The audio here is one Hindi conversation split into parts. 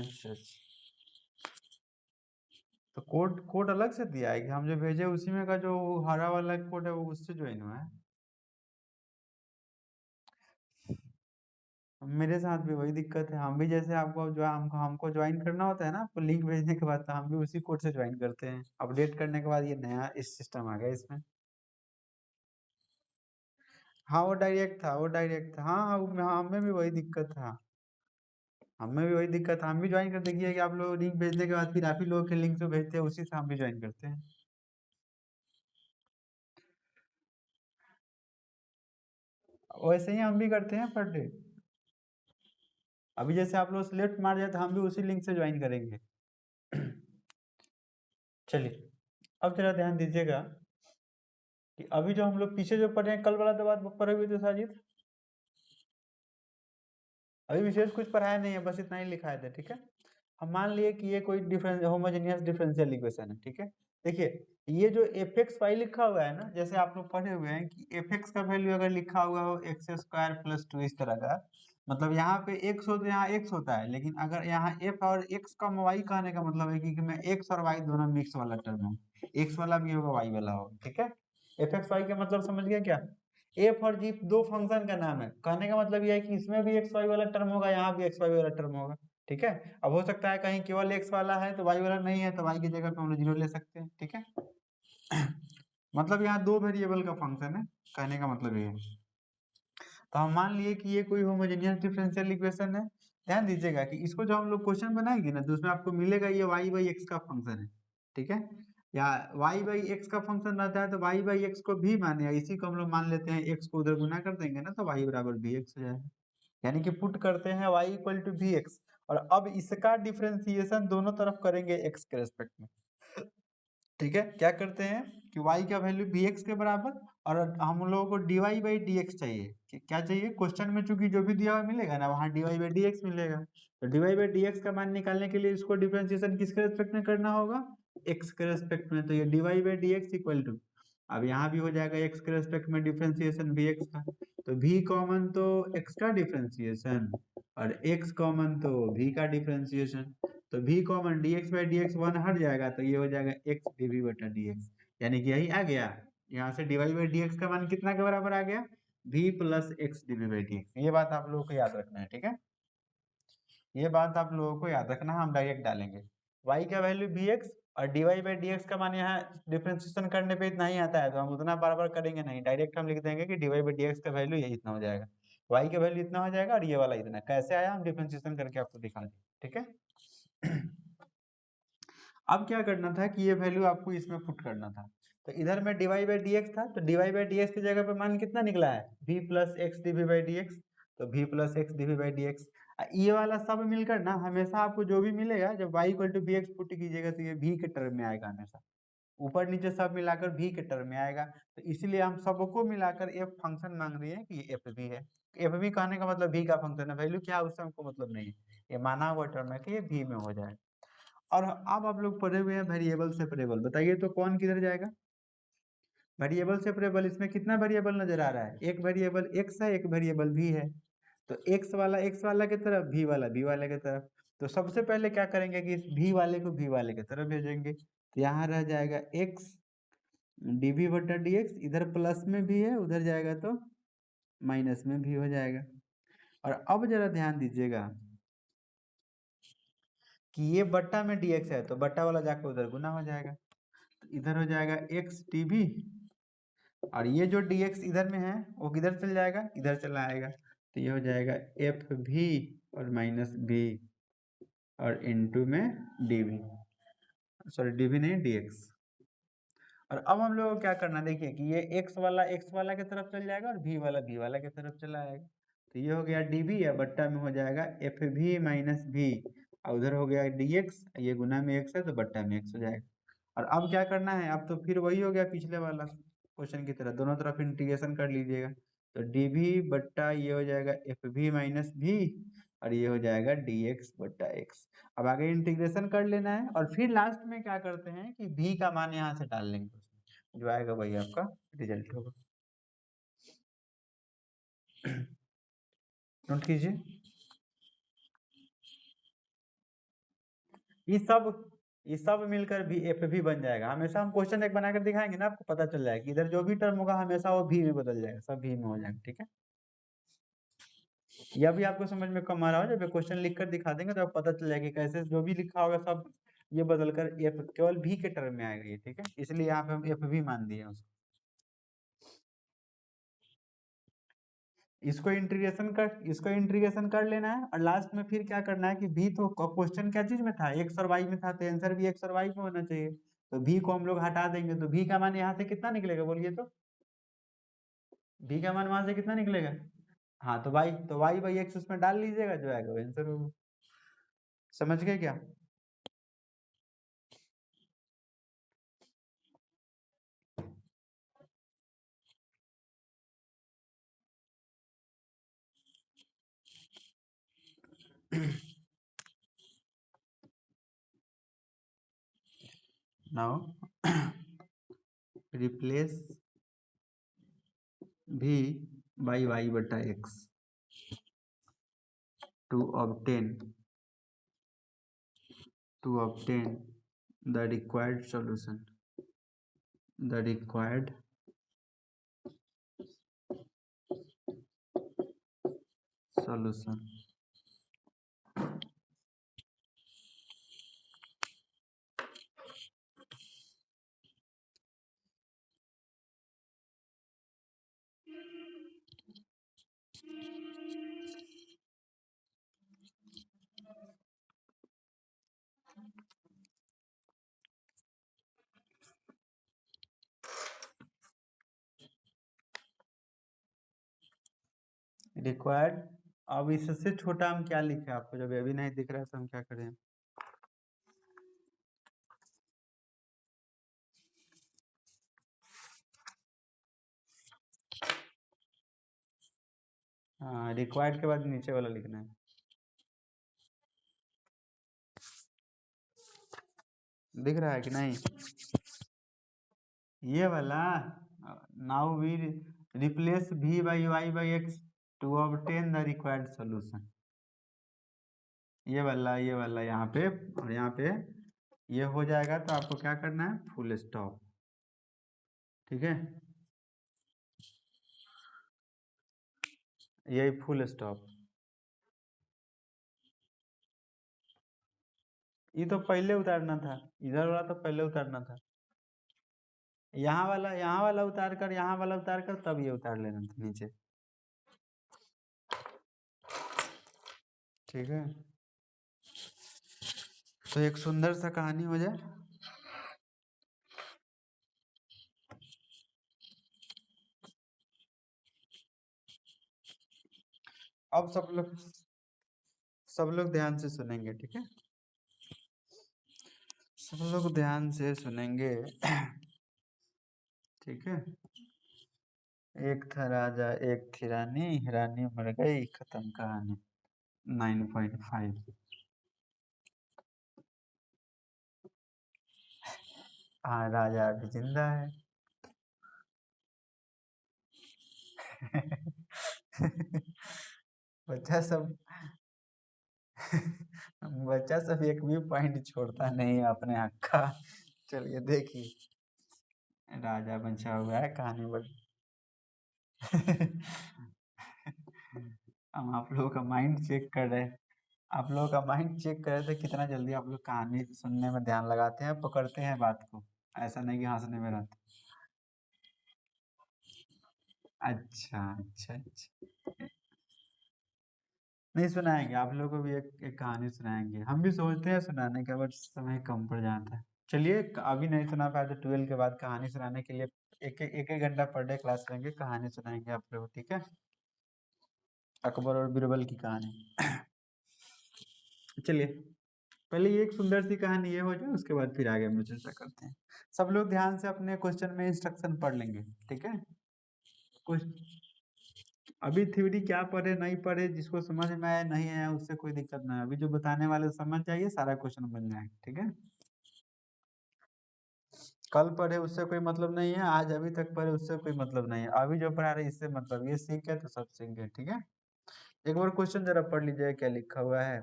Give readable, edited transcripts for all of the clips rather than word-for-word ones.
अच्छा अच्छा, तो कोड कोड अलग से दिया है कि हम जो भेजे उसी में का जो हरा वाला कोड है वो उससे ज्वाइन हुआ है। मेरे साथ भी वही दिक्कत है, हम भी जैसे आपको जो हमको हमको ज्वाइन करना होता है ना, आपको लिंक भेजने के बाद तो हम भी उसी कोड से ज्वाइन करते हैं, अपडेट करने के बाद ये नया इस सिस्टम आ गया इसमें। हाँ वो डायरेक्ट था, वो डायरेक्ट था, हाँ हाँ हमें भी वही दिक्कत था, हमें भी वही दिक्कत था, हम भी ज्वाइन कर देखिए कि आप लोग लिंक भेजने के बाद फिर आप ही लोगों के लिंक से भेजते हैं, उसी से हम भी ज्वाइन करते हैं। वैसे ही हम भी करते हैं पर डे। अभी जैसे आप लोग सिलेक्ट मार जाए तो हम भी उसी लिंक से ज्वाइन करेंगे। चलिए, अब जरा ध्यान दीजिएगा कि अभी जो हम लोग पीछे जो पढ़े हैं, कल वाला तो बात पढ़े हुए थे साजिद, अभी विशेष कुछ पढ़ाया नहीं है, बस इतना ही लिखाए थे, ठीक है। हम मान लिए कि ये कोई डिफरेंस होमोजेनियस डिफरेंशियल इक्वेशन है, ठीक है। देखिए, ये जो एफ एक्स वाई लिखा हुआ है ना, जैसे आप लोग पढ़े हुए हैं कि एफ एक्स का वैल्यू अगर लिखा हुआ हो एक्स स्क्वायर प्लस टू इस तरह का, मतलब यहाँ पे एक्स हो तो यहाँ एक्स होता है, लेकिन अगर यहाँ एफ और एक्स का वाई कहने का मतलब है कि मैं एक्स और वाई दोनों मिक्स वाला टर्म हो, एक्स वाला भी होगा वाई वाला होगा, ठीक है। एफ एक्स वाई का मतलब समझ गया क्या। एफ और जी दो फंक्शन का नाम है, कहने का मतलब यह है कि इसमें भी एक्स वाई वाला टर्म होगा, यहाँ भी एक्स वाई वाला टर्म होगा, ठीक है। अब हो सकता है कहीं केवल एक्स वाला है तो वाई वाला नहीं है, तो वाई की जगह पे हम लोग जीरो ले सकते हैं, ठीक है। मतलब यहाँ दो वेरिएबल का फंक्शन है, कहने का मतलब ये है। तो हम मान लिए कि ये कोई होमोजेनियस डिफरेंशियल इक्वेशन है। ध्यान दीजिएगा कि इसको जो हम लोग क्वेश्चन बनाएंगे ना, तो उसमें आपको मिलेगा ये वाई बाई एक्स का फंक्शन है, ठीक है। या वाई बाई एक्स का फंक्शन रहता है तो वाई बाई एक्स को भी माने, या इसी को हम लोग मान लेते हैं, एक्स को उधर गुना कर देंगे ना तो वाई बराबर बी एक्स हो जाएगा, यानी कि पुट करते हैं y equal to v x, और अब इसका डिफरेंशिएशन दोनों तरफ करेंगे x के रेस्पेक्ट में, ठीक है। क्या करते हैं कि y का वैल्यू बी एक्स के बराबर, और हम लोगों को dy बाई डी एक्स चाहिए, क्या चाहिए, क्वेश्चन में चूंकि जो भी दिया हुआ मिलेगा ना वहाँ dy बाई डी एक्स मिलेगा, तो dy बाई डी एक्स का मान निकालने के लिए इसको डिफरेंशिएशन किसके रेस्पेक्ट में करना होगा, x के रेस्पेक्ट में, तो ये dy by D x equal to, अब यहाँ भी हो जाएगा x के रेस्पेक्ट में डिफरेंशिएशन वी एक्स का, तो v कॉमन तो x का डिफरेंशिएशन, और x कॉमन तो v का डिफरेंशिएशन, तो v common dx by D x one हट जाएगा, तो ये हो जाएगा x dv बटा dx, यानी कि यही आ गया, यहाँ से dy बाई dx का मान कितना के बराबर आ गया, v plus x dv by dx। ये बात आप लोगों को याद रखना है, ठीक है, ये बात आप लोगों को याद रखना, हम डायरेक्ट डालेंगे y का वैल्यू bx, और dy बाई dx का मान यहाँ डिफरेंशिएशन करने पे इतना ही आता है, तो हम उतना बार बार करेंगे नहीं, डायरेक्ट हम लिख देंगे कि dy बाई dx का वैल्यू यही इतना हो जाएगा, y का वैल्यू इतना हो जाएगा, और ये वाला इतना, कैसे आया हम डिफरेंशिएशन करके आपको दिखा दें, ठीक है। अब क्या करना था कि ये वैल्यू आपको इसमें पुट करना था, तो इधर में dy बाई dx था, तो dy बाई dx की जगह पे मान कितना निकला है, v plus x dv by dx, तो v plus x dv by dx, ये वाला सब मिलकर ना हमेशा आपको जो भी मिलेगा, जब y equal to bx put कीजिएगा तो ये v के टर्म में आएगा हमेशा, ऊपर नीचे सब मिलाकर v के टर्म में आएगा, तो इसलिए हम सबको मिलाकर f फंक्शन मांग रहे हैं कि ये एफ भी है, एफ भी कहने का मतलब v का फंक्शन है, वैल्यू क्या है उससे हमको मतलब नहीं है, ये माना हुआ टर्म है कि ये v में हो जाए। और अब आप लोग पढ़े हुए हैं वेरिएबल सेपरेबल, बताइए तो कौन किधर जाएगा, वेरिएबल सेपरेबल, इसमें कितना वेरिएबल नजर आ रहा है, एक वेरिएबल x है, एक वेरिएबल v है, तो x वाला की तरफ, v वाला के तरफ, तो सबसे पहले क्या करेंगे कि इस v वाले को v वाले की तरफ भेजेंगे, तो यहाँ रह जाएगा x dv बटा dx, इधर प्लस में भी है, उधर जाएगा तो माइनस में भी हो जाएगा, और अब जरा ध्यान दीजिएगा कि ये बट्टा में dx है, तो बट्टा वाला जाकर उधर गुना हो जाएगा, तो इधर हो जाएगा x dv, और ये जो dx इधर में है वो किधर चल जाएगा, इधर चला आएगा, तो ये हो जाएगा एफ भी और माइनस बी, और इनटू में dv, सॉरी dv नहीं dx। और अब हम लोग को क्या करना, देखिए कि ये x वाला की तरफ चल जाएगा, और v वाला की तरफ चला आएगा, तो ये हो गया dv, या बट्टा में हो जाएगा एफ भी माइनस भी, और उधर हो गया dx, ये गुना में x है तो बट्टा में x हो जाएगा। और अब क्या करना है, अब तो फिर वही हो गया पिछले वाला क्वेश्चन की तरह, दोनों तरफ इंटीग्रेशन कर लीजिएगा, तो dv बट्टा ये हो जाएगा एफ भी माइनस भी, और ये हो जाएगा dx बट्टा x। अब आगे इंटीग्रेशन कर लेना है, और फिर लास्ट में क्या करते हैं कि v का मान यहाँ से डाल लेंगे, जो आएगा वही आपका रिजल्ट होगा। नोट कीजिए। ये सब मिलकर भी एफ भी बन जाएगा। हमेशा हम क्वेश्चन एक बनाकर दिखाएंगे ना, आपको पता चल जाएगा कि इधर जो भी टर्म होगा हमेशा वो भी बदल जाएगा, सब भी में हो जाएगा। ठीक है, यह भी आपको समझ में कम आ रहा हो, जब क्वेश्चन लिख कर दिखा देंगे तो आपको पता चल जाएगा कि कैसे जो भी लिखा होगा सब ये बदल कर एफ केवल भी के टर्म में आएगा ये। ठीक है, इसलिए यहाँ पे हम एफ भी मान दिए उसको। इसको इंटीग्रेशन कर लेना है, और लास्ट में फिर क्या करना है कि भी तो क्वेश्चन क्या चीज में था, एक्स और वाई में था, तो आंसर भी एक्स और वाई में होना चाहिए। तो भी को हम लोग हटा देंगे तो भी का मान यहाँ से कितना निकलेगा बोलिए तो, भी का मान वहां से कितना निकलेगा। हाँ तो वाई बाई एक्स उसमें डाल लीजिएगा, जो आएगा वो आंसर होगा। समझ गए क्या? Now replace v by y बटा x to obtain the required solution, the required solution। Required, अब इससे छोटा हम क्या लिखे आपको, जब अभी नहीं दिख रहा है तो हम क्या करें। हाँ, रिक्वायर्ड के बाद नीचे वाला लिखना है। दिख रहा है कि नहीं ये वाला। Now we replace v by y by x to obtain the required solution. ये वाला यहाँ पे, और यहाँ पे ये हो जाएगा तो आपको क्या करना है, फुल स्टॉप। ठीक है, यही फुल स्टॉप। ये तो पहले उतारना था, इधर वाला तो पहले उतारना था। यहाँ वाला उतार कर, यहाँ वाला उतार कर, तब ये उतार लेना था नीचे। ठीक है, तो एक सुंदर सा कहानी हो जाए। अब सब लोग ध्यान से सुनेंगे। ठीक है, सब लोग ध्यान से सुनेंगे। ठीक है, एक था राजा एक थी रानी, रानी मर गई, खत्म कहानी। 9.5। हाँ, राजा अभी जिंदा है। बच्चा सब बच्चा सब एक भी पॉइंट छोड़ता नहीं है अपने हक का। चलिए देखिए, राजा बचा हुआ है, कहानी बन। हम आप लोगों का माइंड चेक कर रहे हैं, आप लोगों का माइंड चेक कर रहे थे कितना जल्दी आप लोग कहानी सुनने में ध्यान लगाते हैं, पकड़ते हैं बात को, ऐसा नहीं कि हंसने में रहते। अच्छा अच्छा अच्छा, नहीं सुनाएंगे आप लोगों को भी एक कहानी सुनाएंगे, हम भी सोचते हैं सुनाने का, बट समय कम पड़ जाता है। चलिए, अभी नहीं सुना पाए तो 12 के बाद कहानी सुनाने के लिए एक घंटा पर डे क्लास लेंगे, कहानी सुनाएंगे आप लोग। ठीक है, अकबर और बीरबल की कहानी। चलिए, पहले ये एक सुंदर सी कहानी ये हो जाए, उसके बाद फिर आगे हम चर्चा करते हैं। सब लोग ध्यान से अपने क्वेश्चन में इंस्ट्रक्शन पढ़ लेंगे। ठीक है, कुछ अभी थ्योरी क्या पढ़े नहीं पढ़े, जिसको समझ में आया नहीं आया उससे कोई दिक्कत नहीं है, अभी जो बताने वाले समझ जाइए, सारा क्वेश्चन बन जाएगा। ठीक है, कल पढ़े उससे कोई मतलब नहीं है, आज अभी तक पढ़े उससे कोई मतलब नहीं है, अभी जो पढ़ा रहे इससे मतलब, ये सीख गए तो सब सीख गए। ठीक है, एक बार क्वेश्चन जरा पढ़ लीजिए क्या लिखा हुआ है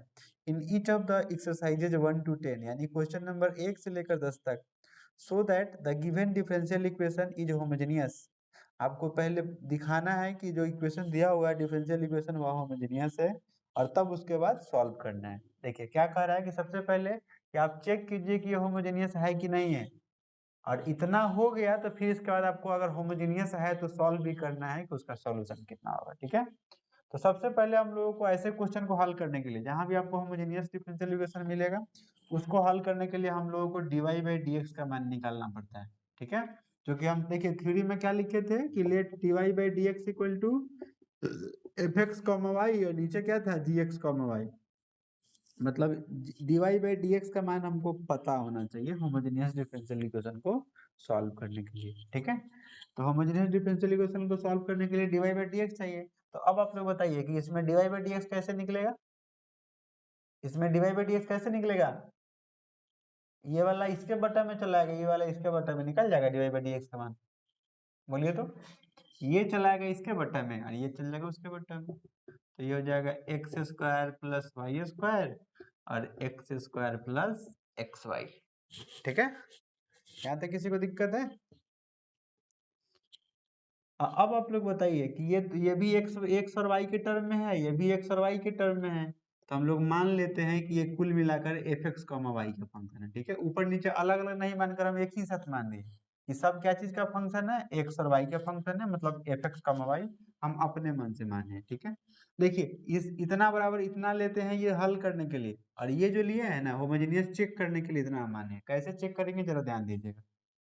in each of the exercises 1 to 10, यानी क्वेश्चन नंबर 1 से लेकर 10 तक, so that the given differential equation is homogeneous. आपको पहले दिखाना है कि जो इक्वेशन दिया हुआ है डिफरेंशियल इक्वेशन वह होमोजेनियस है, और तब उसके बाद सॉल्व करना है। देखिए क्या कह रहा है कि सबसे पहले कि आप चेक कीजिए कि ये होमोजेनियस है कि नहीं है, और इतना हो गया तो फिर इसके बाद आपको अगर होमोजेनियस है तो सॉल्व भी करना है कि उसका सॉल्यूशन कितना होगा। ठीक है, तो सबसे पहले हम लोगों को ऐसे क्वेश्चन को हल करने के लिए जहां भी आपको होमोजेनियस डिफरेंशियल इक्वेशन मिलेगा उसको हल करने के लिए हम लोगों को dy बाई dx का मान निकालना पड़ता है। ठीक है, जो कि हम देखिए थ्योरी में क्या लिखे थे कि let dy by dx equal to f x comma y, और नीचे क्या था जी एक्स कॉमा वाई, मतलब dy बाई dx का मान हमको पता होना चाहिए होमोजेनियस डिफरेंशियल इक्वेशन को सॉल्व करने के लिए। ठीक है, तो होमोजेनियस डिफरेंशियल इक्वेशन को सॉल्व करने के लिए dy बाई dx चाहिए। तो अब आप लोग बताइए कि इसमें dy बाई dx कैसे निकलेगा, इसमें dy बाई dx कैसे निकलेगा, ये वाला इसके बटा में चला जाएगा, ये वाला इसके बटा में निकल जाएगा dy बाई dx का मान, बोलिए तो। ये चला जाएगा इसके बटा में और ये चल जाएगा उसके बटा में, तो ये हो जाएगा X square plus Y square और X square plus x Y. ठीक है, यहाँ तक किसी को दिक्कत है? अब आप लोग बताइए कि ये भी एक्स और वाई के टर्म में है, ये भी एक्स और वाई के टर्म में है, तो हम लोग मान लेते हैं कि ये कुल मिलाकर एफ एक्स कॉमा वाई का फंक्शन है। ठीक है, ऊपर नीचे अलग अलग नहीं मानकर हम एक ही साथ मान दिए कि सब क्या चीज का फंक्शन है, एक्स और वाई का फंक्शन है, मतलब एफ एक्स कॉमा वाई हम अपने मन से माने। ठीक है, देखिए इस इतना बराबर इतना लेते हैं ये हल करने के लिए, और ये जो लिए है ना होमोजेनियस चेक करने के लिए इतना हम माने। कैसे चेक करेंगे जरा ध्यान दीजिएगा।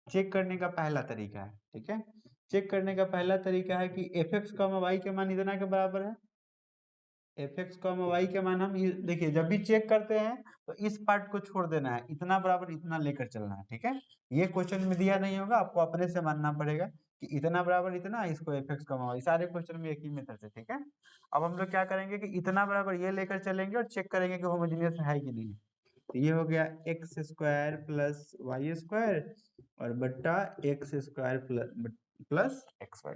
चेक करने का पहला तरीका है, ठीक है, चेक करने का पहला तरीका है कि एफ एक्स कॉमा वाई के मान इतना के बराबर है, एफ एक्स कॉमा वाई के मान हम देखिए जब भी चेक करते हैं तो इस पार्ट को छोड़ देना है, इतना बराबर इतना लेकर चलना है। ठीक है, ये क्वेश्चन में दिया नहीं होगा, आपको अपने से मानना पड़ेगा कि इतना बराबर इतना, इसको एफ एक्स कॉमा वाई, सारे क्वेश्चन में एक ही मेथड से। ठीक है, अब हम लोग क्या करेंगे कि इतना बराबर ये लेकर चलेंगे और चेक करेंगे कि होमोजेनियस है कि नहीं। तो ये हो गया x square plus Y square और बट्टा x square plus x y.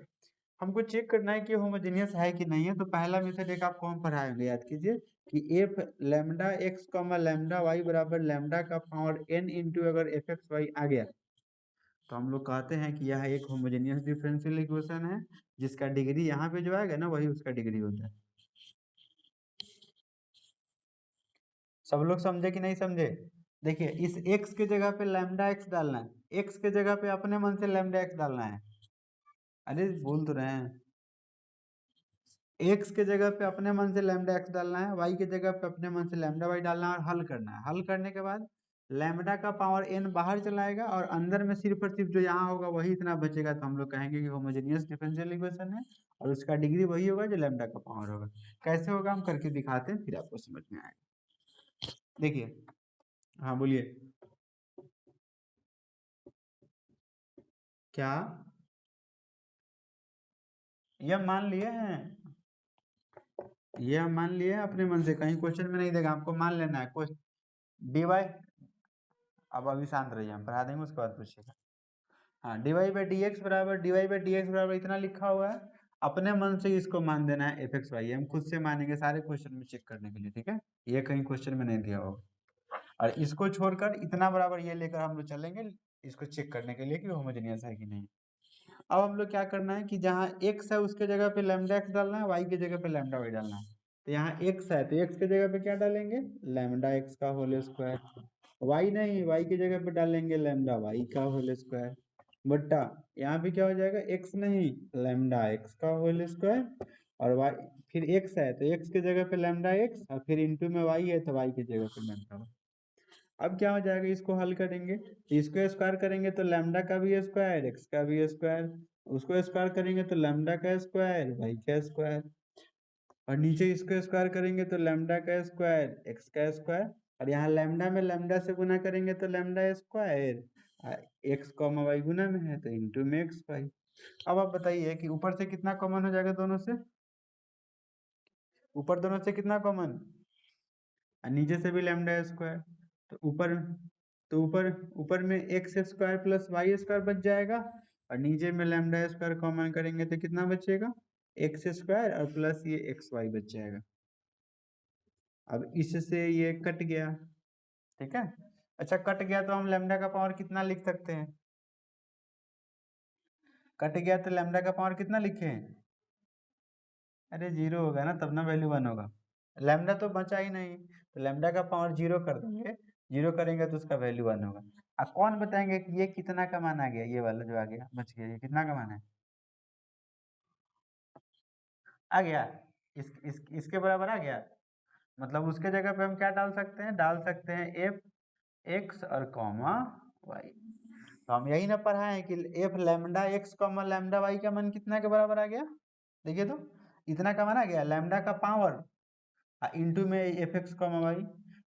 हमको चेक करना है कि होमोजेनियस है कि नहीं है, तो पहला मेथड एक आपको हम पढ़ाए होंगे, याद कीजिए कि f lambda x comma lambda y बराबर लैम्डा का पावर n इंटू अगर एफ एक्स वाई आ गया तो हम लोग कहते हैं कि यह एक होमोजेनियस डिफरेंशियल इक्वेशन है, जिसका डिग्री यहाँ पे जो आएगा ना वही उसका डिग्री होता है। सब लोग समझे कि नहीं समझे? देखिए इस x के जगह पे लैम्डा x डालना है, x के जगह पे अपने मन से लैम्डा x डालना है। अरे बोल तो रहे हैं, x के जगह पे अपने मन से लैम्डा x डालना है, y के जगह पे अपने मन से लैम्डा y डालना है और हल करना है। हल करने के बाद लैम्डा का पावर n बाहर चला आएगा और अंदर में सिर्फ और सिर्फ जो यहाँ होगा वही इतना बचेगा, तो हम लोग कहेंगे कि होमोजेनियस डिफरेंशियल इक्वेशन है और उसका डिग्री वही होगा जो लैम्डा का पावर होगा। कैसे होगा हम करके दिखाते हैं, फिर आपको समझ में आएगा। देखिए, हाँ बोलिए। क्या ये मान लिए हैं, ये हम मान लिए अपने मन से, कहीं क्वेश्चन में नहीं देगा, आपको मान लेना है। क्वेश्चन डी वाई, अब अभी शांत रहिए हम पढ़ा देंगे उसके बाद पूछिएगा। हाँ, d Y by D x बराबर इतना लिखा हुआ है, अपने मन से इसको मान देना है एफ एक्स वाई, हम खुद से मानेंगे सारे क्वेश्चन में चेक करने के लिए। ठीक है, ये कहीं क्वेश्चन में नहीं दिया होगा, और इसको छोड़कर इतना बराबर ये लेकर हम लोग चलेंगे इसको चेक करने के लिए कि होमोजेनियस है कि नहीं। अब हम लोग क्या करना है कि जहाँ x है उसके जगह पे लैम्डा x डालना है, y की जगह पे लैम्डा y डालना है। तो यहाँ x है तो x की जगह पे क्या डालेंगे, लैम्डा x का होल स्क्वायर, y नहीं, y की जगह पे डालेंगे लैम्डा y का होल स्क्वायर, बट्टा यहाँ पे क्या हो जाएगा, x नहीं लैम्डा x का होल स्क्वायर, और y फिर x है तो x की जगह पे लैम्डा x और फिर इंटू में y है तो y की जगह पे लैम्डा y। अब क्या हो जाएगा, इसको हल करेंगे, इसको स्क्वायर करेंगे तो लैम्डा का भी स्क्वायर एक्स का भी स्क्वायर, उसको स्क्वायर करेंगे तो लैम्डा का स्क्वायर वाई का स्क्वायर, और नीचे इसको स्क्वायर करेंगे तो लैम्डा का स्क्वायर एक्स का स्क्वायर, और यहाँ लैम्डा में लैम्डा से गुना करेंगे तो lambda square, X comma Y गुना में है तो इंटू में एक्स वाई। अब आप बताइए कि ऊपर से कितना कॉमन हो जाएगा, दोनों से ऊपर दोनों से कितना कॉमन, और नीचे से भी लैम्डा स्क्वायर, तो ऊपर ऊपर में x square plus Y square बच जाएगा, और नीचे में लैम्डा स्क्वायर कॉमन करेंगे तो कितना बचेगा, एक्स स्क्वायर और प्लस ये एक्स वाई बच जाएगा। अब इससे ये कट गया, ठीक है। अच्छा कट गया तो हम लैम्डा का पावर कितना लिख सकते हैं? कट गया तो लैम्डा का पावर कितना लिखे? अरे जीरो होगा ना, तब ना वैल्यू 1 होगा। लैम्डा तो बचा ही नहीं, तो लैम्डा का पावर जीरो कर देंगे, जीरो करेंगे तो उसका वैल्यू 1 होगा। अब कौन बताएंगे कि ये कितना का मान आ गया, ये वाला जो आ गया बच गया, ये कितना का मान है? आ गया, इसके बराबर आ गया। मतलब उसके जगह पे हम क्या डाल सकते हैं? डाल सकते हैं एफ एक्स और कॉमा वाई। तो हम यही ना पढ़ा है कि f lambda x comma lambda y का मान कितना के बराबर आ गया? देखिए तो इतना का मान आ गया, लैम्डा का पावर इंटू में एफ एक्स कॉमा वाई।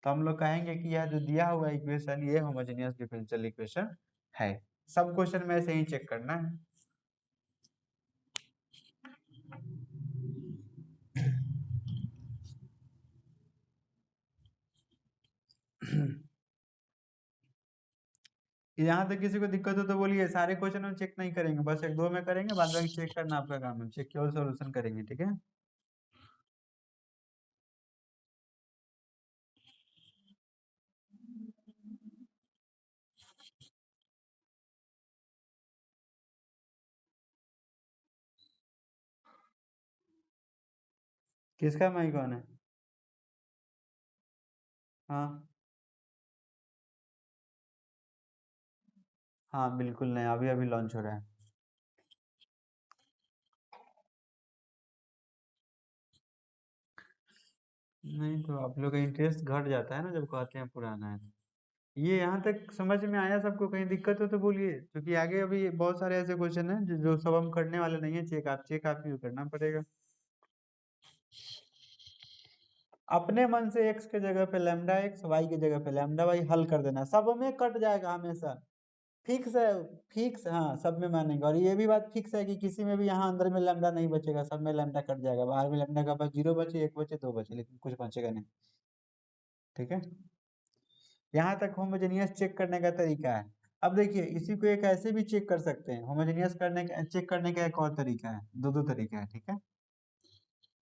तो हम लोग कहेंगे कि यह जो दिया हुआ इक्वेशन ये होमोजेनियस डिफरेंशियल इक्वेशन है। सब क्वेश्चन में ऐसे ही चेक करना है। यहाँ तक किसी को दिक्कत हो तो बोलिए, सारे क्वेश्चन हम चेक नहीं करेंगे, बस एक दो में करेंगे, बाद बाकी चेक करना आपका काम है, चेक केवल सॉल्यूशन करेंगे, ठीक है। किसका माइक ऑन है? हाँ हाँ बिल्कुल नहीं, अभी अभी लॉन्च हो रहा है। नहीं तो आप लोग का इंटरेस्ट घट जाता है ना जब कहते हैं पुराना है। ये यहाँ तक समझ में आया सबको? कहीं दिक्कत हो तो बोलिए, क्योंकि आगे अभी बहुत सारे ऐसे क्वेश्चन हैं जो सब हम करने वाले नहीं है। चेक आप ही करना पड़ेगा। अपने मन से एक्स के जगह पे लैम्डा एक्स, वाई के जगह पे लैम्डा वाई हल कर देना, सब में कट जाएगा हमेशा। फिक्स है, फिक्स, हाँ सब में मानेंगे। और ये भी बात फिक्स है कि किसी में भी यहाँ अंदर में लैम्डा नहीं बचेगा, सब में लैम्डा कट जाएगा, बाहर में लैम्डा का बस जीरो बचे, एक बचे, दो बचे, लेकिन कुछ बचेगा नहीं, ठीक है। यहाँ तक होमोजेनियस चेक करने का तरीका है। अब देखिए इसी को एक ऐसे भी चेक कर सकते हैं, होमोजेनियस करने का चेक करने का एक और तरीका है, दो तरीका है, ठीक है।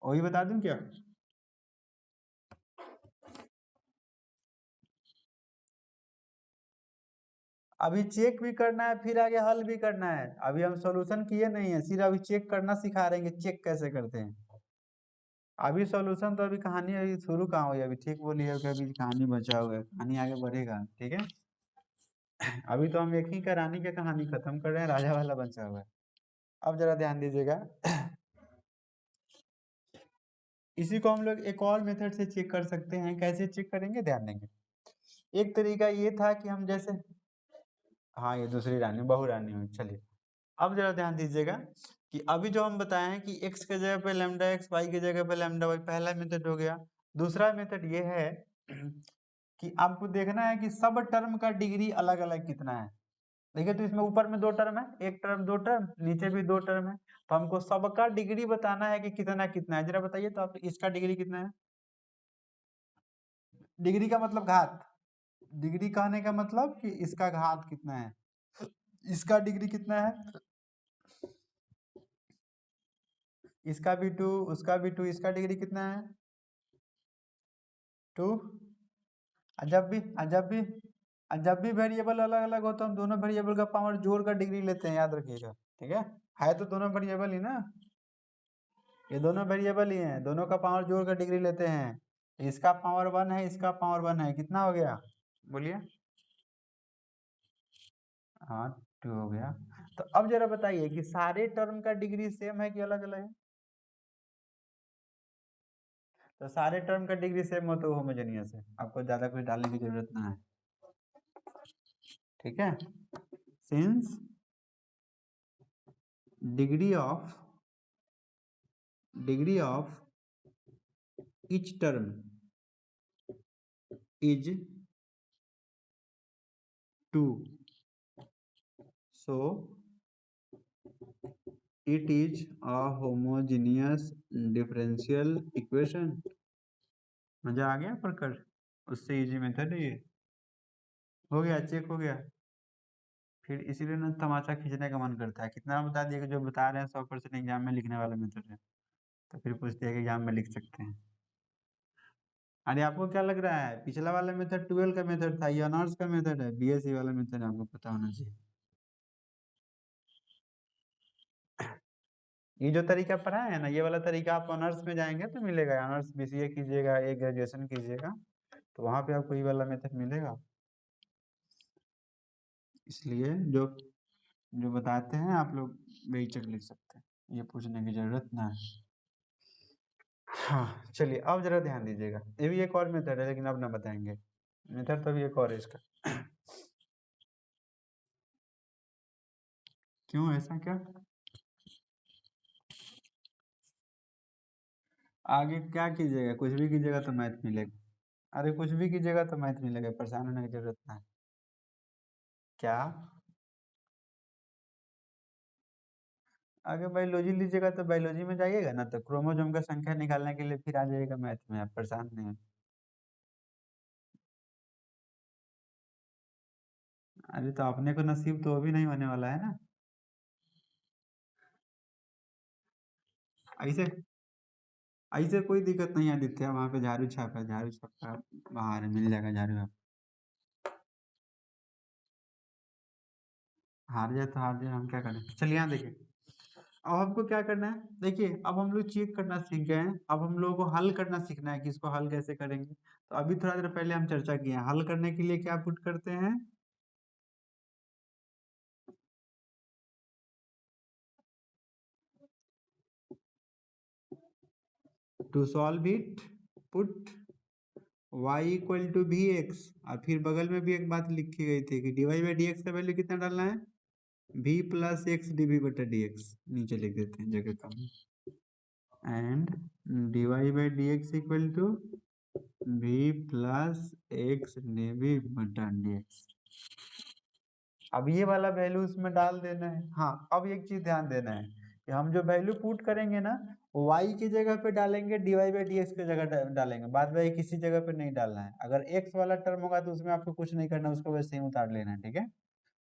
वही बता दूं क्या? अभी चेक भी करना है, फिर आगे हल भी करना है। अभी हम सॉल्यूशन किए नहीं है, सिर्फ अभी चेक करना सिखा रहे हैं कि चेक कैसे करते हैं। अभी सॉल्यूशन तो अभी कहानी अभी शुरू कहाँ हुई, अभी ठीक बोली है कि अभी कहानी बचा हुआ है, कहानी आगे बढ़ेगा, ठीक है। अभी तो हम एक ही का रानी की कहानी खत्म कर रहे हैं, राजा वाला बचा हुआ है। अब जरा ध्यान दीजिएगा। इसी को हम लोग एक और मेथड से चेक कर सकते हैं। कैसे चेक करेंगे, ध्यान देंगे। एक तरीका ये था कि हम जैसे, हाँ ये दूसरी रानी बहू रानी हुई, चलिए। अब जरा ध्यान दीजिएगा कि अभी जो हम बताए हैं कि x के जगह पे लैम्डा एक्स, वाई की जगह पे लैम्डा वाई, पहला मेथड हो गया। दूसरा मेथड ये है कि आपको देखना है कि सब टर्म का डिग्री अलग अलग कितना है। देखिए तो इसमें ऊपर में दो टर्म है, एक टर्म दो टर्म, नीचे भी दो टर्म है। तो हमको सबका डिग्री बताना है कि कितना कितना है, जरा बताइए तो आप, इसका डिग्री कितना है? डिग्री का मतलब घात, डिग्री कहने का मतलब कि इसका घात कितना है, इसका डिग्री कितना है, इसका भी टू, उसका भी टू, इसका डिग्री कितना है? टू। जब भी वेरिएबल अलग अलग होता है, हम दोनों वेरिएबल का पावर जोड़ कर डिग्री लेते हैं, याद रखिएगा, ठीक है तो दोनों वेरिएबल ही ना, ये दोनों वेरिएबल ही हैं, दोनों का पावर जोड़ कर डिग्री लेते हैं। इसका पावर 1 है, इसका पावर 1 है, कितना हो गया बोलिए? हाँ 2 हो गया। तो अब जरा बताइए कि सारे टर्म का डिग्री सेम है कि अलग अलग है? तो सारे टर्म का डिग्री सेम हो तो होमोजेनियस है, आपको ज्यादा कुछ डालने की जरूरत ना है, ठीक है। Since degree of each term is 2, so it is a homogeneous differential equation। मजा आ गया पढ़कर? उससे इजी मेथड है ये। हो गया, चेक हो गया। फिर इसीलिए ना तमाचा खींचने का मन करता है, कितना बता दिया कि जो बता रहे हैं 100% एग्जाम में लिखने वाला मेथड है, तो फिर पूछते हैं कि एग्जाम में लिख सकते हैं। अरे आपको क्या लग रहा है, पिछला वाला मेथड 12 का मेथड था, ये ऑनर्स का मेथड है, बीएससी वाला मेथड आपको पता होना चाहिए। ये जो तरीका पढ़ा है ना, ये वाला तरीका आप ऑनर्स में जाएंगे तो मिलेगा, ऑनर्स बीसीए कीजिएगा, एक ग्रेजुएशन कीजिएगा तो वहां पे आपको ये वाला मेथड मिलेगा। इसलिए जो जो बताते हैं आप लोग बेहिचक लिख सकते हैं, ये पूछने की जरूरत ना है। हाँ चलिए अब जरा ध्यान दीजिएगा, ये भी एक और मेथड है लेकिन अब ना बताएंगे, मेथड तो भी एक और है इसका। क्यों, ऐसा क्या? आगे क्या कीजिएगा, कुछ भी कीजिएगा तो मैथ मिलेगा। अरे कुछ भी कीजिएगा तो मैथ मिलेगा, परेशान होने की जरूरत ना है। क्या? आगे बायोलॉजी लीजिएगा तो बायोलॉजी में जाइएगा ना, तो क्रोमोसोम का संख्या निकालने के लिए फिर आ जाइएगा मैथ में, आप परेशान नहीं हो। अरे तो अपने को नसीब तो वो भी नहीं होने वाला है ना। ऐसे ऐसे कोई दिक्कत नहीं है आदित्य, वहाँ पे झाड़ू छाप है, झाड़ू छाप का बाहर है, मिल जाएगा झाड़ू आप। हार जाए तो हार जाए, हम क्या करें। चलिए यहाँ देखिए, अब हमको क्या करना है, देखिए अब हम लोग चेक करना सीख गए हैं, अब हम लोगों को हल करना सीखना है कि इसको हल कैसे करेंगे। तो अभी थोड़ा देर पहले हम चर्चा किए हैं, हल करने के लिए क्या पुट करते हैं, to solve it put y equal to v x, और फिर बगल में भी एक बात लिखी गई थी कि D Y by D x का वैल्यू कितना डालना है, v plus X D V बटा डी एक्स, नीचे लिख देते हैं जगह कम, and D Y by D x equal to v plus X D V बटा डी एक्स। अब ये वाला वैल्यू उसमें डाल देना है। हाँ अब एक चीज ध्यान देना है कि हम जो वैल्यू पुट करेंगे ना, y की जगह पे डालेंगे, d Y by D x की जगह डालेंगे, बाद में किसी जगह पे नहीं डालना है। अगर x वाला टर्म होगा तो उसमें आपको कुछ नहीं करना, उसको वैसे ही उतार लेना है, ठीक है।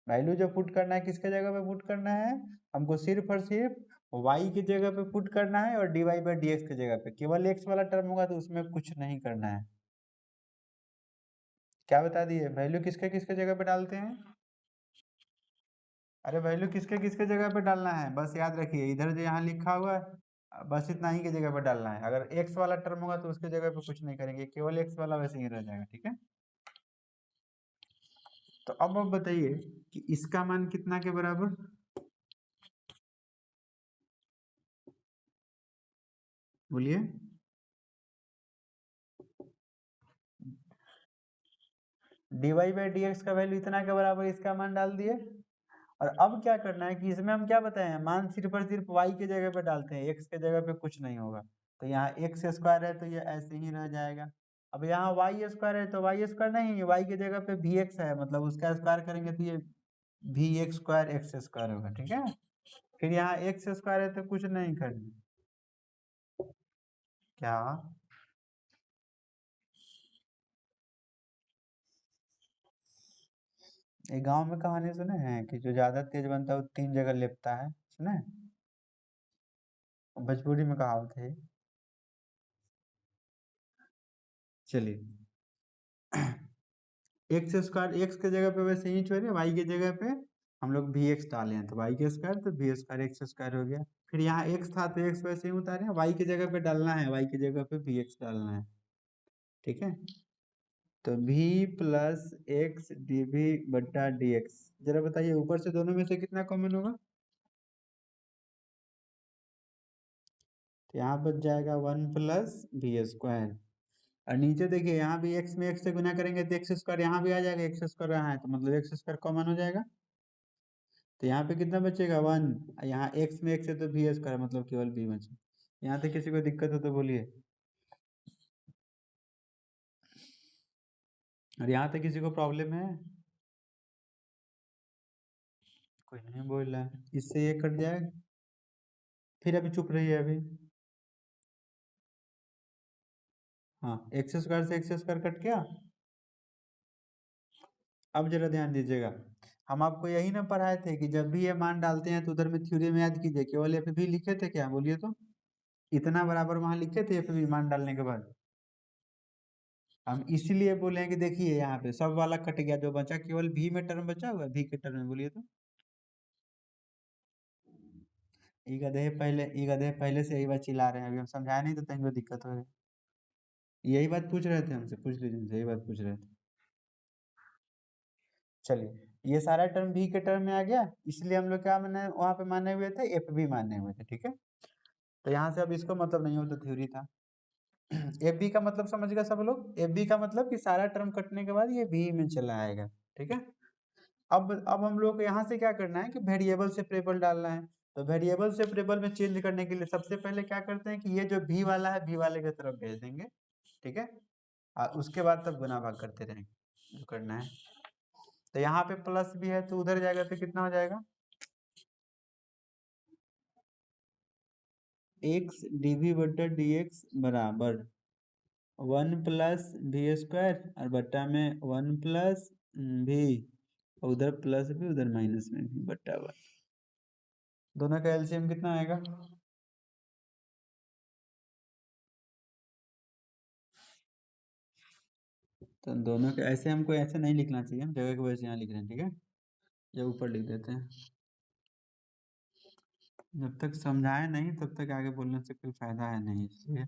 वैल्यू जो पुट करना है किसके जगह पे पुट करना है, हमको सिर्फ और सिर्फ y की जगह पे पुट करना है, और d Y by D x की जगह पे, केवल x वाला टर्म होगा तो उसमें कुछ नहीं करना है। क्या बता दिए, वैल्यू किसके किसके जगह पे डालते हैं, अरे वैल्यू किसके किसके जगह पे डालना है, बस याद रखिए, इधर जो यहाँ लिखा हुआ है बस इतना ही की जगह पे डालना है। अगर x वाला टर्म होगा तो उसके जगह पे कुछ नहीं करेंगे, केवल x वाला वैसे ही रह जाएगा, ठीक है। तो अब आप बताइए कि इसका मान कितना के बराबर, बोलिए। D Y by D x का वैल्यू इतना के बराबर, इसका मान डाल दिए। और अब क्या करना है कि इसमें हम क्या बताए हैं, मान सिर्फ और सिर्फ y के जगह पे डालते हैं, x के जगह पे कुछ नहीं होगा। तो यहाँ एक्स स्क्वायर है तो ये ऐसे ही रह जाएगा। अब यहाँ वाई स्क्वायर है तो वाई स्क्वायर नहीं, y की जगह पे भी एक्स है, मतलब उसका स्क्वायर करेंगे तो ये भी एक्स स्क्वायर एक्स स्क्वायर होगा, ठीक है। फिर यहाँ एक्स स्क्वायर है तो कुछ नहीं करना। क्या? एक गांव में कहानी सुने हैं कि जो ज्यादा तेज बनता है वो 3 जगह लेपता है, सुने हैं? भोजपुरी में कहावत है। चलिए, एक्स स्क्वायर एक्स के जगह पे वैसे ही छोड़े, वाई की जगह पे हम लोग भी एक्स डाले हैं, तो वाई के स्क्वायर तो भी स्क्वायर एक्स स्क्वायर हो गया। फिर यहाँ एक्स था तो एक्स वैसे ही उतारे, वाई की जगह पे डालना है, वाई की जगह पे भी एक्स डालना है, ठीक है। तो भी प्लस एक्स डी वी बटा डी एक्स, जरा बताइए ऊपर से दोनों में से कितना कॉमन होगा, तो यहाँ बच जाएगा 1 प्लस भी स्क्वायर। और नीचे देखिए यहाँ भी एक्स में एक्स से गुना करेंगे तो एक्स स्क्वायर यहाँ भी आ जाएगा, एक्स स्क्वायर यहाँ है तो मतलब एक्स स्क्वायर कॉमन हो जाएगा। तो यहाँ पे कितना बचेगा 1, यहाँ एक्स में एक्स है तो भी स्क्वायर मतलब केवल बी बचे। यहाँ तक किसी को दिक्कत हो तो बोलिए, और यहाँ तक किसी को प्रॉब्लम है, कोई नहीं बोल रहा है, इससे ये कट जाएगा। फिर अभी चुप रही है अभी। हाँ एक्स स्क्वायर से एक्स स्क्वायर कट गया। अब जरा ध्यान दीजिएगा, हम आपको यही ना पढ़ाए थे कि जब भी ये मान डालते हैं तो उधर में थ्योरी में याद कीजिए, केवल एफ भी लिखे थे क्या, बोलिए तो। इतना बराबर वहां लिखे थे एफ भी मान डालने के बाद। हम इसीलिए बोले हैं कि देखिए यहाँ पे सब वाला कट गया, जो बचा केवल भी में टर्म बचा हुआ है, भी के टर्म में बोलिए तो। ई गधे पहले से यही बात चिल्ला रहे हैं, अभी हम समझाया नहीं तो तंग दिक्कत हो रही। यही बात पूछ रहे थे हमसे, पूछ लीजिए हमसे, यही बात पूछ रहे थे। चलिए, ये सारा टर्म भी के टर्म में आ गया, इसलिए हम लोग क्या माने वहाँ पे माने हुए थे, एफ भी माने हुए थे, ठीक है। तो यहाँ से अब इसको मतलब नहीं हो तो थ्योरी था। एफ बी का मतलब समझ गया सब लोग, एफ बी का मतलब कि सारा टर्म कटने के बाद ये बी में चला आएगा, ठीक है। अब हम लोग को यहाँ से क्या करना है कि वेरिएबल सेपरेबल डालना है। तो वेरिएबल सेपरेबल में चेंज करने के लिए सबसे पहले क्या करते हैं कि ये जो भी वाला है, भी वाले की तरफ भेज देंगे, ठीक है। और उसके बाद तब गुना भाग करते रहेंगे जो करना है। तो यहाँ पे प्लस भी है तो उधर जाएगा तो कितना हो जाएगा, एक्स डीवी बटा डी एक्स बराबर 1+v² और बट्टा में 1+v, उधर प्लस भी उधर माइनस में भी बट्टा 1। दोनों का एलसीएम कितना आएगा, तो दोनों के ऐसे हमको ऐसे नहीं लिखना चाहिए, हम जगह की वजह से यहाँ लिख रहे हैं, ठीक है। ये ऊपर लिख देते हैं। जब तक समझाए नहीं तब तक आगे बोलने से कोई फायदा है नहीं, इसलिए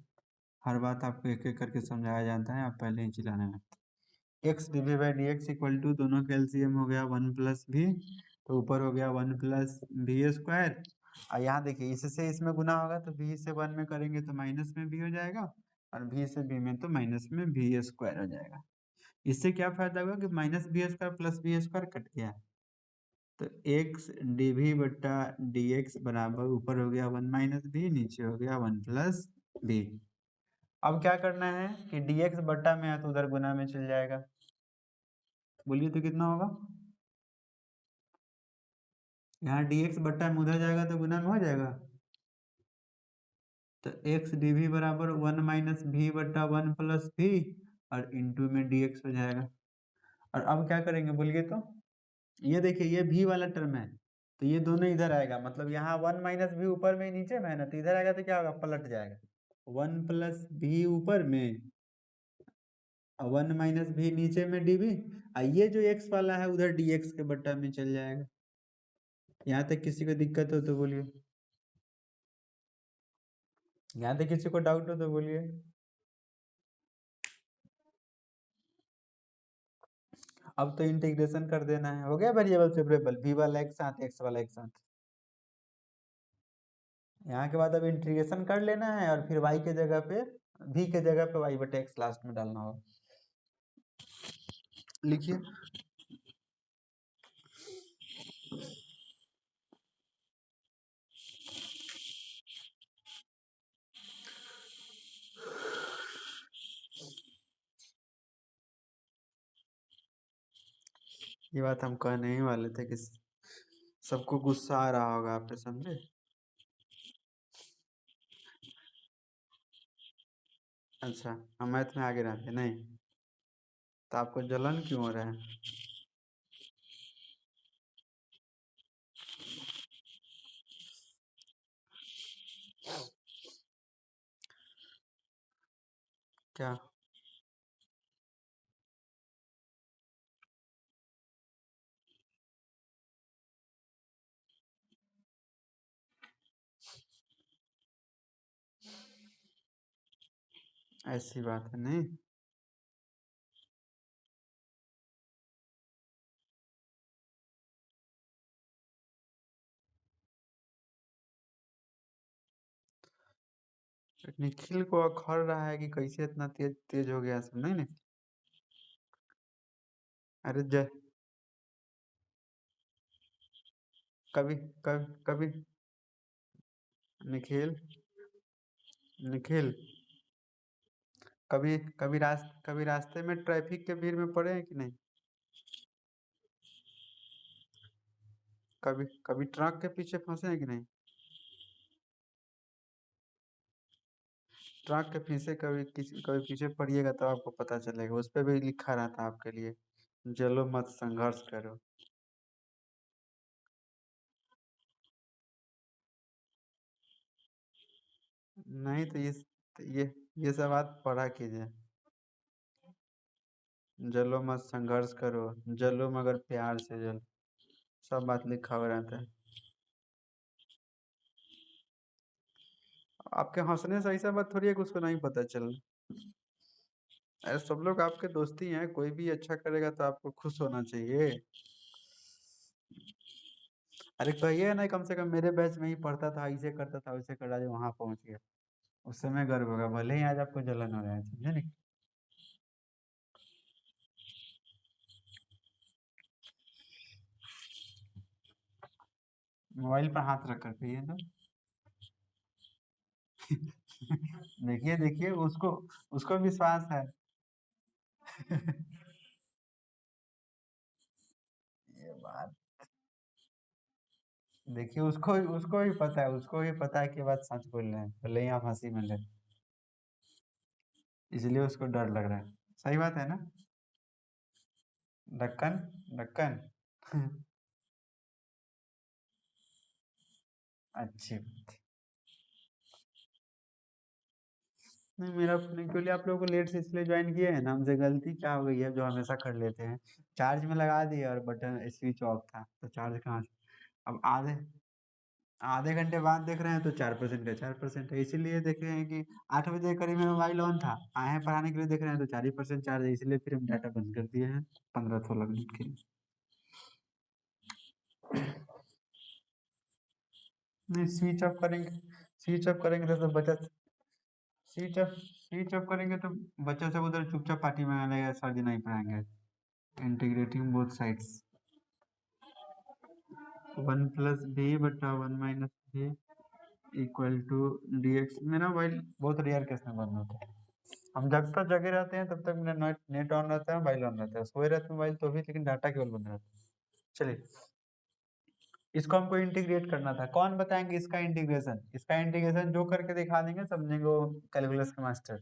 हर बात आपको एक एक करके समझाया जाता है, आप पहले ही चिल्लाने लगते। X d v by D x equal to, दोनों का एलसीएम हो गया 1+v, तो ऊपर हो गया 1+v²। और यहाँ देखिए इससे इसमें गुना होगा तो v से 1 में करेंगे तो माइनस में v हो जाएगा, और v से b में तो माइनस में v² हो जाएगा। इससे क्या फायदा होगा कि -v² प्लस v² कट गया, तो एक्स डी वी बट्टा डी एक्स बराबर ऊपर हो गया 1 - v, नीचे हो गया 1+v। अब क्या करना है कि डी एक्स बट्टा में है तो उधर गुना में चल जाएगा, बोलिए तो कितना होगा, यहाँ डी एक्स बट्टा में उधर जाएगा तो गुना में हो जाएगा, तो एक्स डी वी बराबर 1 - v बट्टा 1+v, और इंटू में डी एक्स हो जाएगा। और अब क्या करेंगे बोलिए तो, ये देखिए ये भी वाला टर्म है, तो ये दोनों इधर आएगा, मतलब यहाँ 1 - v ऊपर में नीचे में है ना, तो इधर आएगा तो क्या होगा, पलट जाएगा, 1+v ऊपर में, 1 - v नीचे में dv, ये जो x वाला है उधर dx के बट्टा में चल जाएगा। यहाँ तक किसी को दिक्कत हो तो बोलिए, यहाँ तक किसी को डाउट हो तो बोलिए। अब तो इंटीग्रेशन कर देना है, हो गया वेरिएबल सेपरेबल, v वाला एक साथ x वाला एक साथ। यहाँ के बाद अब इंटीग्रेशन कर लेना है, और फिर y के जगह पे, v के जगह पे y बटे x लास्ट में डालना होगा। लिखिए, ये बात हम कहने ही वाले थे कि सबको गुस्सा आ रहा होगा, आपने समझे। अच्छा, हम मैथ में आगे रहते नहीं, तो आपको जलन क्यों हो रहा है। क्या, ऐसी बात है नहीं। निखिल को अखर रहा है कि कैसे इतना तेज तेज हो गया सब, नहीं नहीं। अरे जय, कभी कभी कभी, निखिल, निखिल, कभी रास्ते में ट्रैफिक के भीड़ में पड़े हैं कि नहीं, कभी कभी ट्रक के पीछे फंसे हैं कि नहीं, ट्रक के पीछे कभी किसी कभी पीछे पड़िएगा तो आपको पता चलेगा, उस पर भी लिखा रहता है आपके लिए, जलो मत संघर्ष करो। नहीं तो ये सब बात पढ़ा कीजिए। जलो मत संघर्ष करो, जलो मगर प्यार से जलो, सब बात लिखा हुआ रहता है। आपके हंसने से ऐसा बात थोड़ी है कि उसको नहीं पता चल। अरे सब लोग आपके दोस्ती हैं, कोई भी अच्छा करेगा तो आपको खुश होना चाहिए। अरे कहिए ना, कम से कम मेरे बैच में ही पढ़ता था, ऐसे करता था वैसे कर रहा, वहां पहुंच गया, उस समय गर्व होगा, भले ही आज आपको जलन हो रहा है, समझे नहीं। मोबाइल पर हाथ रख कर कहिए तो। देखिए देखिए, उसको उसको विश्वास है। ये बात, देखिए उसको उसको भी पता है, उसको भी पता है कि बात सच बोल रहे हैं, भले ही आप हंसी में ले, इसलिए उसको डर लग रहा है। सही बात है ना। ढक्कन, ढक्कन। अच्छी बात। नहीं, मेरा फोन एक्चुअली आप लोगों को लेट से इसलिए ज्वाइन किए हैं ना, हमसे गलती क्या हो गई है जो हमेशा कर लेते हैं, चार्ज में लगा दिए और बटन स्विच ऑफ था, तो चार्ज कहाँ से। अब आधे आधे घंटे बाद देख रहे हैं तो 4% का 4% है, इसीलिए देख रहे हैं कि 8 बजे के करीब में मोबाइल ऑन था, आए हैं पढ़ाने के लिए, देख रहे हैं तो 4% चार्ज है, इसलिए फिर हम डाटा बंद कर दिए हैं 15-16 मिनट के लिए। नहीं, स्विच ऑफ करेंगे तो बचत, स्विच ऑफ करेंगे तो बच्चा सब उधर चुपचाप पार्टी में लगेगा, सर जी नहीं पढ़ाएंगे। Integrating both sides, 1 + b/1 - b = dx। मेरा मोबाइल बहुत रेयर केस में बंद होता है, हम जब तक जगे रहते हैं तब तक मेरा नेट नेट ऑन रहता है, मोबाइल ऑन रहता है, सोए रहते हैं मोबाइल तो भी, लेकिन डाटा केवल बंद रहता है। चलिए, इसको हमको इंटीग्रेट करना था, कौन बताएंगे इसका इंटीग्रेशन, इसका इंटीग्रेशन जो करके दिखा देंगे समझेंगे वो कैलकुलस के मास्टर।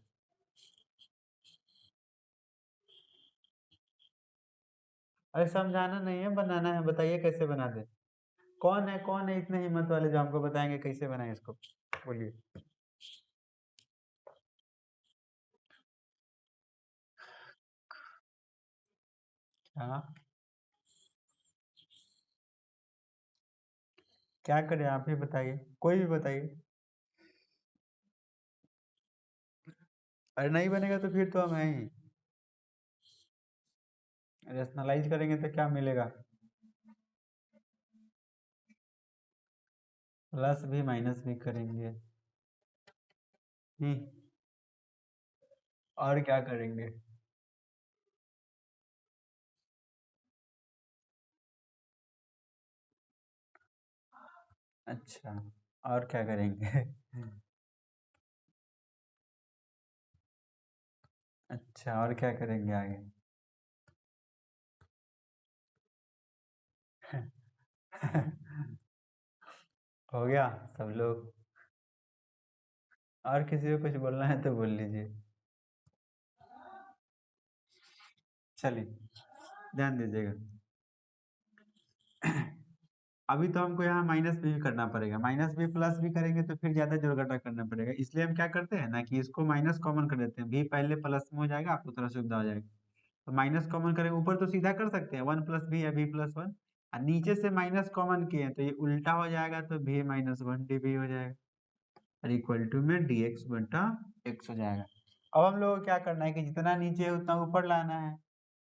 अरे समझाना नहीं है, बनाना है, बताइए कैसे बना दे। कौन है इतने हिम्मत वाले जो हमको बताएंगे कैसे बनाए इसको, बोलिए। हाँ, क्या करें आप ही बताइए, कोई भी बताइए। अरे नहीं बनेगा तो फिर तो हम हैं ही, रेशनलाइज करेंगे तो क्या मिलेगा। प्लस भी माइनस भी करेंगे। हम्म, और क्या करेंगे। अच्छा, और क्या करेंगे। अच्छा, और क्या करेंगे आगे। हो गया सब लोग। और किसी को कुछ बोलना है तो बोल लीजिए। चलिए, ध्यान दीजिएगा। अभी तो हमको यहाँ माइनस भी करना पड़ेगा, माइनस भी प्लस भी करेंगे तो फिर ज्यादा जोड़ घटा करना पड़ेगा, इसलिए हम क्या करते हैं ना कि इसको माइनस कॉमन कर देते हैं, भी पहले प्लस में हो जाएगा, आपको थोड़ा सुविधा हो जाएगा। तो माइनस कॉमन करेंगे, ऊपर तो सीधा कर सकते हैं 1 + b या b+1, और नीचे से माइनस कॉमन किए हैं तो ये उल्टा हो जाएगा, तो b - 1 db हो जाएगा, और इक्वल टू में dx/x हो जाएगा। अब हम लोग को क्या करना है कि जितना नीचे है उतना ऊपर लाना है,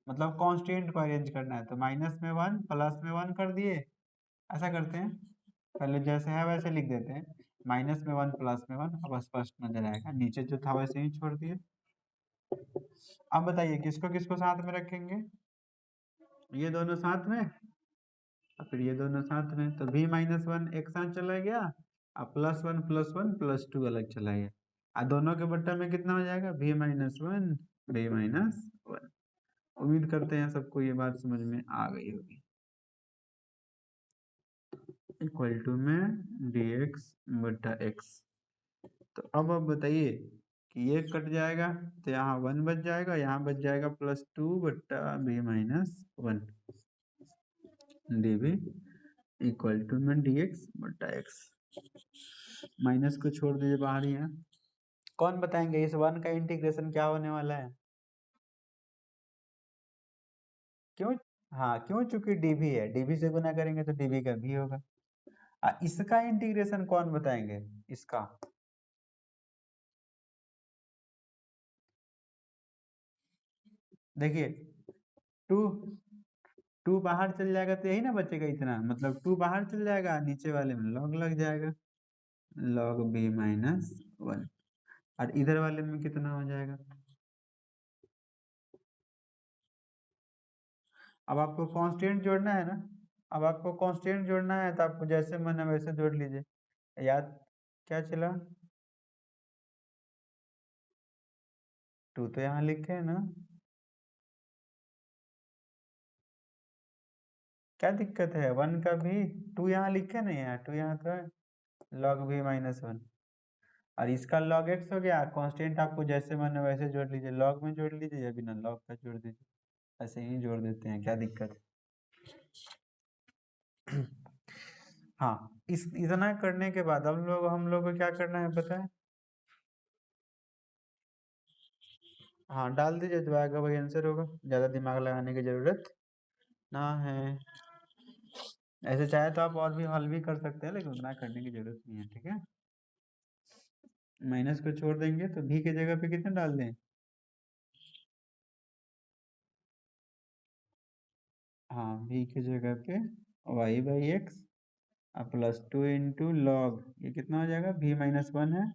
मतलब कांस्टेंट को अरेंज करना है, तो -1 +1 कर दिए, ऐसा करते हैं, पहले जैसे है वैसे लिख देते हैं, -1 +1, अब स्पष्ट नजर आएगा, नीचे जो था वैसे ही छोड़ दिए। अब बताइए किसको किसको साथ में रखेंगे, ये दोनों साथ में, और फिर ये दोनों साथ में, तो b - 1 एक साथ चला गया, और +1 + 1 +2 अलग चला गया, और दोनों के बट्टा में कितना हो जाएगा, b - 1 b - 1। उम्मीद करते हैं सबको ये बात समझ में आ गई होगी। इक्वल टू में dx/x। तो अब आप बताइए कि ये कट जाएगा, तो यहाँ 1 बच जाएगा, यहाँ बच जाएगा +2/b - 1 db इक्वल टू में dx/x। माइनस को छोड़ दीजिए बाहर ही है। कौन बताएंगे इस 1 का इंटीग्रेशन क्या होने वाला है। क्यों? हाँ, क्यों? चूंकि डीवी है, डीवी से गुना करेंगे तो डीवी का भी होगा। इसका इंटीग्रेशन कौन बताएंगे? इसका देखिए, टू टू बाहर चल जाएगा तो यही ना बचेगा इतना, मतलब टू बाहर चल जाएगा, नीचे वाले में लॉग लग जाएगा, लॉग बी माइनस वन। और इधर वाले में कितना हो जाएगा? अब आपको कांस्टेंट जोड़ना है ना, अब आपको कांस्टेंट जोड़ना है तो आपको जैसे मन है वैसे जोड़ लीजिए। याद क्या चला? टू तो यहाँ लिखे है ना, क्या दिक्कत है? वन का भी टू यहाँ लिखे नहीं है, टू यहाँ तो है, लॉग भी माइनस वन। और इसका लॉग एक्स हो गया, कांस्टेंट आपको जैसे मन है वैसे जोड़ लीजिए, लॉग में जोड़ लीजिए या बिना लॉग का जोड़ दीजिए, ऐसे ही जोड़ देते हैं, क्या दिक्कत है? हाँ, इस इतना करने के बाद हम लोग को क्या करना है पता है? हाँ, डाल दीजिए, जो आएगा वही आंसर होगा, ज़्यादा दिमाग लगाने की ज़रूरत ना है। ऐसे चाहे तो आप और भी हल भी कर सकते हैं, लेकिन उतना करने की ज़रूरत नहीं है, ठीक है? माइनस को छोड़ देंगे तो भी की जगह पे कितना डाल दें? हाँ, भी की जगह पे y by x plus two into log, ये कितना हो जाएगा? भी माइनस वन है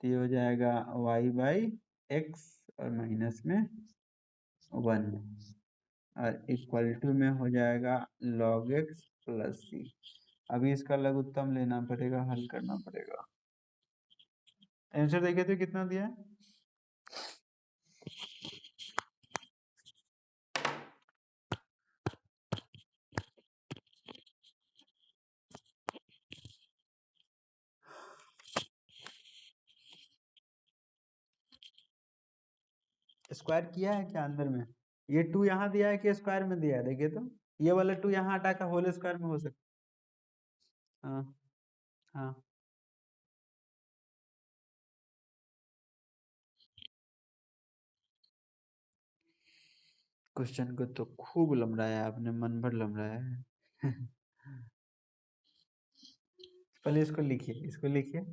तो ये हो जाएगा वाई बाई एक्स और माइनस में वन, और इक्वल टू में हो जाएगा log x प्लस सी। अभी इसका लघुत्तम लेना पड़ेगा, हल करना पड़ेगा। आंसर देखिए तो कितना दिया है? स्क्वायर किया है क्या अंदर में? ये टू यहाँ दिया है कि स्क्वायर में दिया है? देखिए तो, ये वाला टू यहाँ हटा कर होल स्क्वायर में हो सकता है। हाँ हाँ, क्वेश्चन को तो खूब लंबड़ाया आपने, मन भर लंबड़ाया है। पहले इसको लिखिए, इसको लिखिए।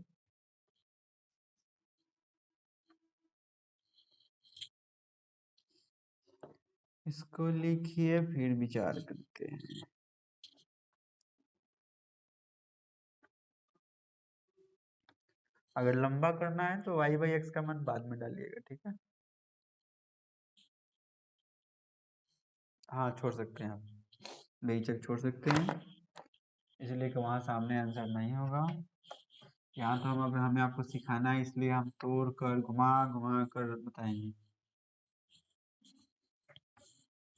इसको लिखिए फिर विचार करते हैं। अगर लंबा करना है तो वाई बाई एक्स का मान बाद में डालिएगा, ठीक है? हाँ, छोड़ सकते हैं आप, बेहिचक छोड़ सकते हैं, इसलिए कि वहाँ सामने आंसर नहीं होगा। यहाँ तो हम अब हमें आपको सिखाना है, इसलिए हम तोड़ कर घुमा घुमा कर बताएंगे।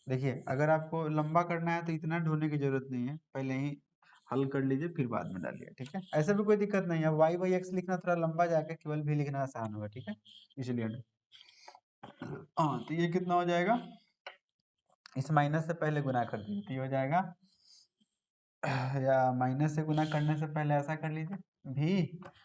देखिए, अगर आपको लंबा करना है तो इतना ढूंढने की जरूरत नहीं है, पहले ही हल कर लीजिए फिर बाद में डालिए, ठीक है? ऐसे भी कोई दिक्कत नहीं है, वाई बाई एक्स लिखना थोड़ा लंबा जाके केवल भी लिखना आसान होगा, ठीक है? इसलिए हाँ, तो ये कितना हो जाएगा? इस माइनस से पहले गुना कर दीजिए तो ये हो जाएगा, या माइनस से गुना करने से पहले ऐसा कर लीजिए, भी